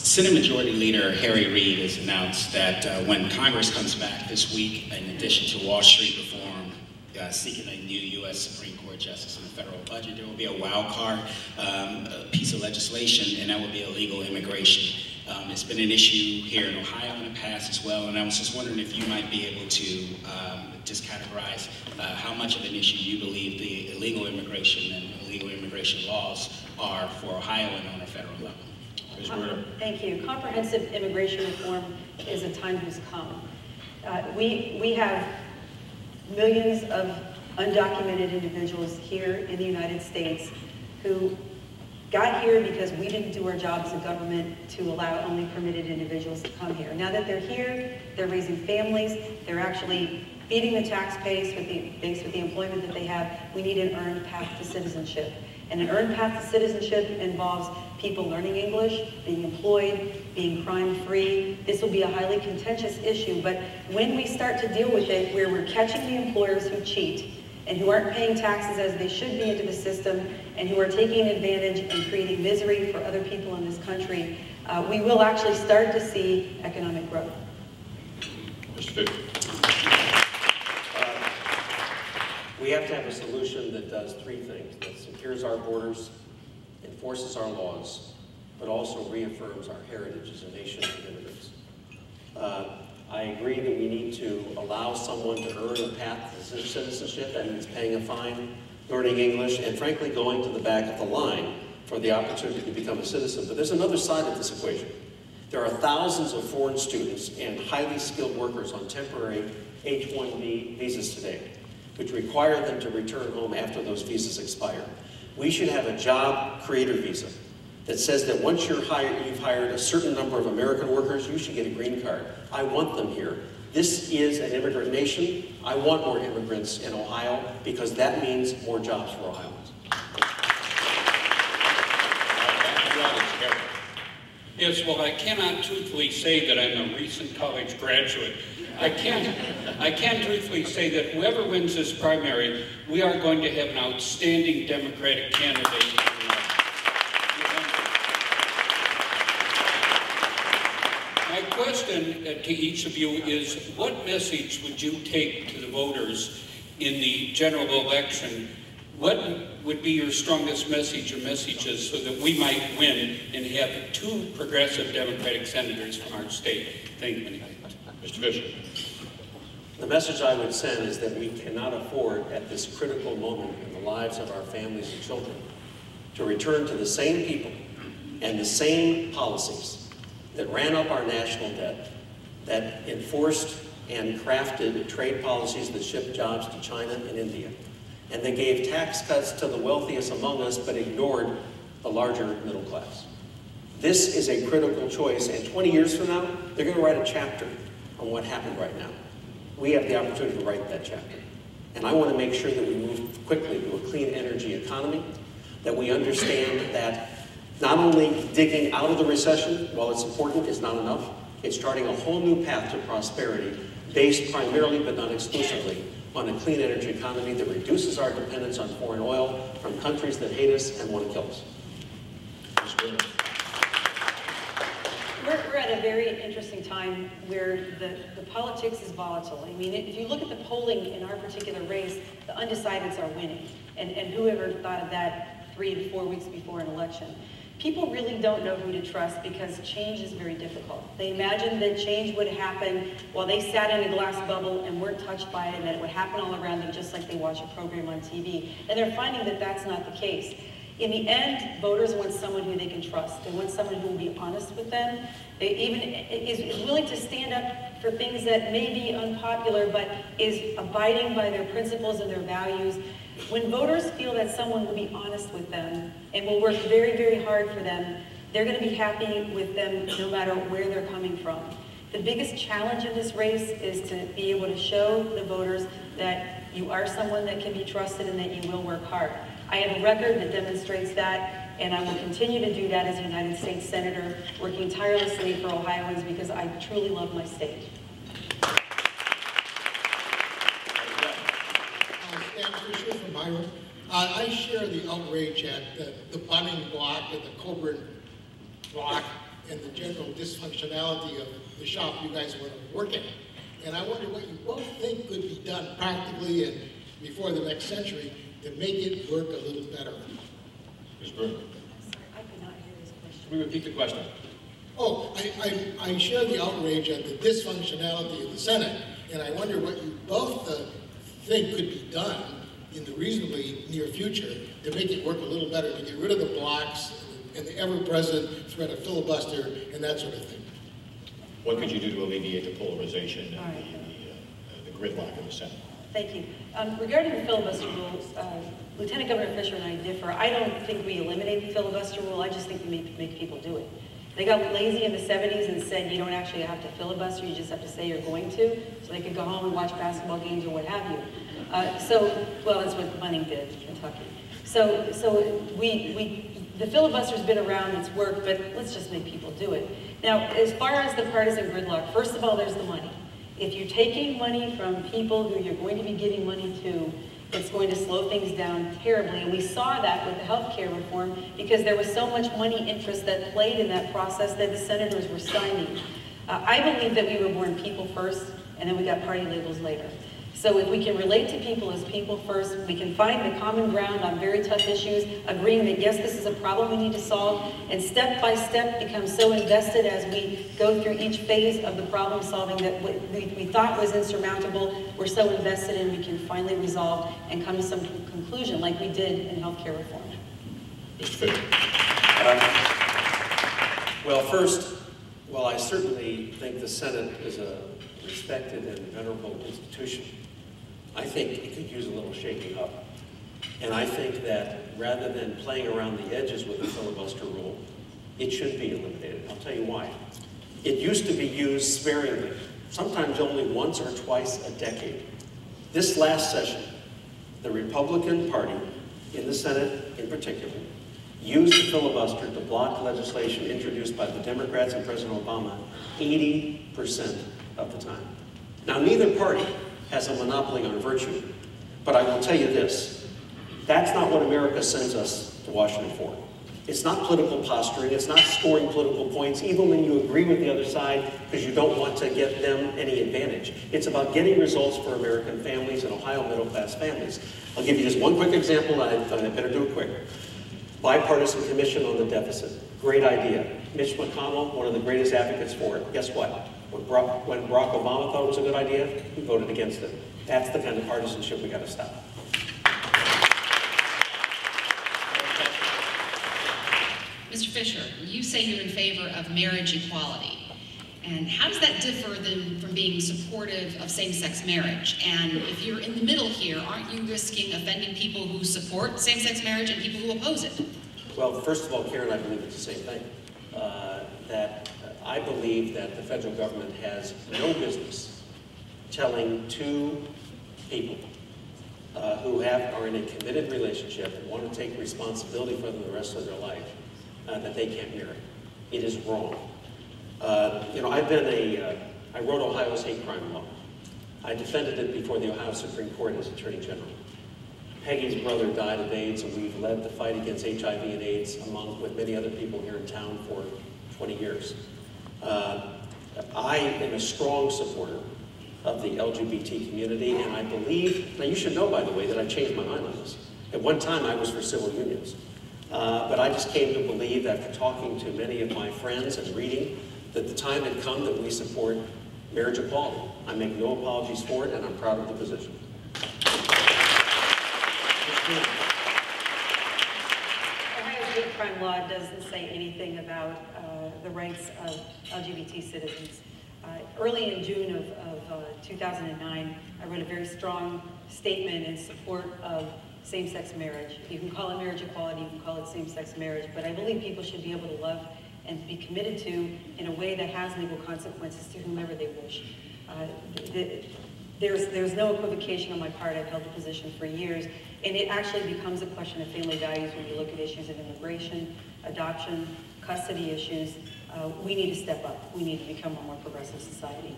Senate Majority Leader Harry Reid has announced that when Congress comes back this week, in addition to Wall Street reform, seeking a new U.S. Supreme Court justice in the federal budget, there will be a wild card piece of legislation, and that will be illegal immigration. It's been an issue here in Ohio in the past as well, and I was just wondering if you might be able to just categorize how much of an issue you believe the illegal immigration and illegal immigration laws are for Ohio and on a federal level. Ms. Brunner. Thank you. Comprehensive immigration reform is a time who's come. We have millions of undocumented individuals here in the United States who got here because we didn't do our job as a government to allow only permitted individuals to come here. Now that they're here, they're raising families, they're actually feeding the tax base with the employment that they have. We need an earned path to citizenship. And an earned path to citizenship involves people learning English, being employed, being crime-free. This will be a highly contentious issue, but when we start to deal with it, where we're catching the employers who cheat and who aren't paying taxes as they should be into the system and who are taking advantage and creating misery for other people in this country, we will actually start to see economic growth. Mr. Fisher. We have to have a solution that does three things: that secures our borders, enforces our laws, but also reaffirms our heritage as a nation of immigrants. I agree that we need to allow someone to earn a path to citizenship. That means paying a fine, learning English, and frankly going to the back of the line for the opportunity to become a citizen. But there's another side of this equation. There are thousands of foreign students and highly skilled workers on temporary H-1B visas today, which require them to return home after those visas expire. We should have a job creator visa that says that once you've hired a certain number of American workers, you should get a green card. I want them here. This is an immigrant nation. I want more immigrants in Ohio because that means more jobs for Ohioans. Yes, well, I cannot truthfully say that I'm a recent college graduate. I can truthfully say that whoever wins this primary, we are going to have an outstanding Democratic candidate. My question to each of you is, what message would you take to the voters in the general election? What would be your strongest message or messages so that we might win and have two progressive Democratic senators from our state? Thank you. Mr. Fisher. The message I would send is that we cannot afford at this critical moment in the lives of our families and children to return to the same people and the same policies that ran up our national debt, that enforced and crafted trade policies that shipped jobs to China and India, and they gave tax cuts to the wealthiest among us but ignored the larger middle class. This is a critical choice, and 20 years from now, they're going to write a chapter on what happened right now. We have the opportunity to write that chapter. And I want to make sure that we move quickly to a clean energy economy, that we understand that not only digging out of the recession, while it's important, is not enough. It's starting a whole new path to prosperity based primarily, but not exclusively, on a clean energy economy that reduces our dependence on foreign oil from countries that hate us and want to kill us. We're at a very interesting time where the politics is volatile. I mean, if you look at the polling in our particular race, the undecideds are winning. And whoever thought of that 3 to 4 weeks before an election? People really don't know who to trust because change is very difficult. They imagined that change would happen while they sat in a glass bubble and weren't touched by it, and that it would happen all around them just like they watch a program on TV. And they're finding that that's not the case. In the end, voters want someone who they can trust. They want someone who will be honest with them. They even is willing to stand up for things that may be unpopular, but is abiding by their principles and their values. When voters feel that someone will be honest with them and will work very, very hard for them, they're going to be happy with them no matter where they're coming from. The biggest challenge in this race is to be able to show the voters that you are someone that can be trusted and that you will work hard. I have a record that demonstrates that, and I will continue to do that as a United States Senator, working tirelessly for Ohioans because I truly love my state. I share the outrage at the Bunning block and the Coburn block and the general dysfunctionality of the shop you guys want to work in. And I wonder what you both think could be done practically and before the next century to make it work a little better. Ms. Brunner. I'm sorry, I could not hear his question. Can we repeat the question? Oh, I share the outrage at the dysfunctionality of the Senate, and I wonder what you both think could be done in the reasonably near future to make it work a little better, to get rid of the blocks and the ever-present threat of filibuster and that sort of thing. What could you do to alleviate the polarization and Right. the gridlock in the Senate? Thank you. Regarding the filibuster rules, Lieutenant Governor Fisher and I differ. I don't think we eliminate the filibuster rule. I just think we make people do it. They got lazy in the 70s and said you don't actually have to filibuster, you just have to say you're going to, so they could go home and watch basketball games or what have you. Well, that's what Bunning did in Kentucky. The filibuster's been around, it's worked, but let's just make people do it. Now, as far as the partisan gridlock, first of all, there's the money. If you're taking money from people who you're going to be giving money to, it's going to slow things down terribly. And we saw that with the healthcare reform because there was so much money interest that played in that process that the senators were stymied. I believe that we were born people first, and then we got party labels later. So if we can relate to people as people first, we can find the common ground on very tough issues, agreeing that yes, this is a problem we need to solve, and step by step become so invested as we go through each phase of the problem solving that we thought was insurmountable, we're so invested in we can finally resolve and come to some conclusion like we did in healthcare reform. Mr. Fisher. Well, first, while I certainly think the Senate is a respected and venerable institution, I think it could use a little shaking up. And I think that rather than playing around the edges with the filibuster rule, it should be eliminated. I'll tell you why. It used to be used sparingly, sometimes only once or twice a decade. This last session, the Republican Party, in the Senate in particular, used the filibuster to block legislation introduced by the Democrats and President Obama 80% of the time. Now, neither party has a monopoly on virtue, but I will tell you this, that's not what America sends us to Washington for. It's not political posturing, it's not scoring political points, even when you agree with the other side because you don't want to get them any advantage. It's about getting results for American families and Ohio middle-class families. I'll give you just one quick example, and I better do it quick. Bipartisan Commission on the Deficit, great idea. Mitch McConnell, one of the greatest advocates for it. Guess what? When Barack Obama thought it was a good idea, he voted against it. That's the kind of partisanship we got to stop. Mr. Fisher, you say you're in favor of marriage equality. And how does that differ then from being supportive of same-sex marriage? And if you're in the middle here, aren't you risking offending people who support same-sex marriage and people who oppose it? Well, first of all, Karen, I believe it's the same thing. I believe that the federal government has no business telling two people who are in a committed relationship and want to take responsibility for them the rest of their life that they can't marry. It is wrong. You know, I wrote Ohio's hate crime law. I defended it before the Ohio Supreme Court as Attorney General. Peggy's brother died of AIDS, and we've led the fight against HIV and AIDS with many other people here in town for 20 years. I am a strong supporter of the LGBT community, and I believe, now you should know, by the way, that I changed my mind on this. At one time, I was for civil unions. But I just came to believe, after talking to many of my friends and reading, that the time had come that we support marriage equality. I make no apologies for it, and I'm proud of the position. Ohio's hate crime law doesn't say anything about the rights of LGBT citizens. Early in June of 2009, I wrote a very strong statement in support of same-sex marriage. You can call it marriage equality, you can call it same-sex marriage, but I believe people should be able to love and be committed to in a way that has legal consequences to whomever they wish. There's no equivocation on my part. I've held the position for years, and it actually becomes a question of family values when you look at issues of immigration, adoption, custody issues. We need to step up. We need to become a more progressive society.